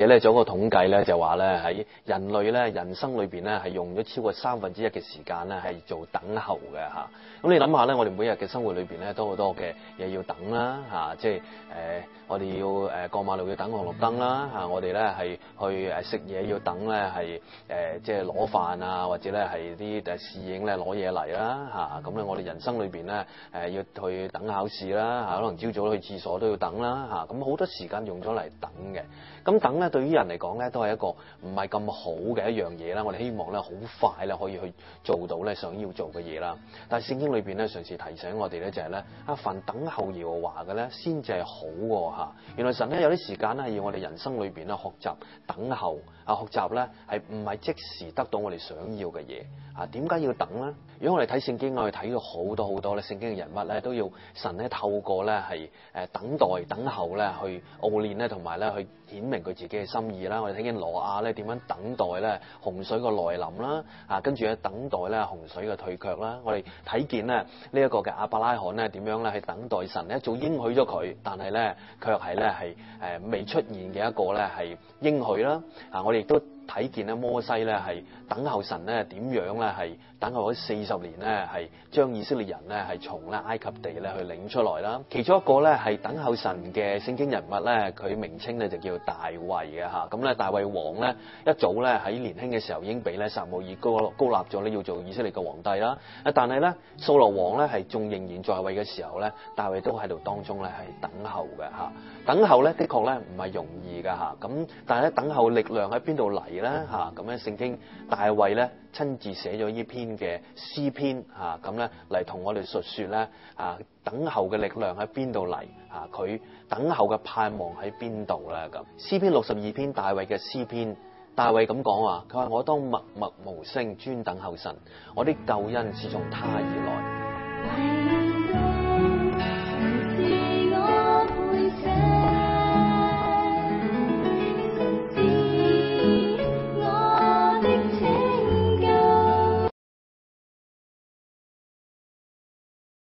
咧做個統計咧，就話咧喺人類咧人生裏邊咧係用咗超過1/3嘅時間咧係做等候嘅嚇。咁你諗下咧，我哋每日嘅生活裏邊咧都好多嘅嘢要等啦嚇，即係我哋要過馬路要等紅綠燈啦嚇，我哋咧係去食嘢要等咧係即係攞飯啊，或者咧係啲侍應咧攞嘢嚟啦嚇。咁咧我哋人生裏邊咧要去等考試啦嚇，可能朝早去廁所都要等啦嚇。咁好多時間用咗嚟等嘅。咁等咧對於人嚟講咧都係一個唔係咁好嘅一樣嘢啦。我哋希望咧好快咧可以去做到咧想要做嘅嘢啦。但係聖經裏邊咧嘗試提醒我哋咧就係咧凡等候耶和華嘅咧先至係好喎嚇。原來神咧有啲時間咧係要我哋人生裏邊咧學習等候學習咧係唔係即時得到我哋想要嘅嘢啊？點解要等咧？如果我哋睇聖經，我哋睇到好多咧聖經嘅人物咧都要神咧透過咧係等待等候咧去熬練咧同埋咧去顯明佢自己嘅心意啦。我哋睇見挪亞咧點樣等待咧洪水嘅來臨啦跟住咧等待咧洪水嘅退卻啦。我哋睇見咧呢一個嘅亞伯拉罕咧點樣咧去等待神咧早應許咗佢，但係咧卻係咧係未出現嘅一個咧係應許啦我哋亦都睇見咧摩西咧係等候神咧點樣咧係等候咗40年咧係將以色列人咧係從咧埃及地咧去領出來啦。其中一個咧係等候神嘅聖經人物咧，佢名稱咧就叫大衛嘅嚇。咁咧大衛王咧一早咧喺年輕嘅時候已經俾咧撒母耳高立咗咧要做以色列嘅皇帝啦。但係咧掃羅王咧係仲仍然在位嘅時候咧，大衛都喺度當中咧係等候嘅嚇。等候咧的確咧唔係容易㗎嚇。咁但係咧等候力量喺邊度嚟咧嚇？咁咧聖經大衛咧親自寫咗呢篇嘅詩篇嚇，咁咧嚟同我哋述說咧等候嘅力量喺邊度嚟佢等候嘅盼望喺邊度咧咁。詩篇62篇大衛嘅詩篇，大衛咁講話，佢話我當默默無聲專等候神，我的救恩是從他而來。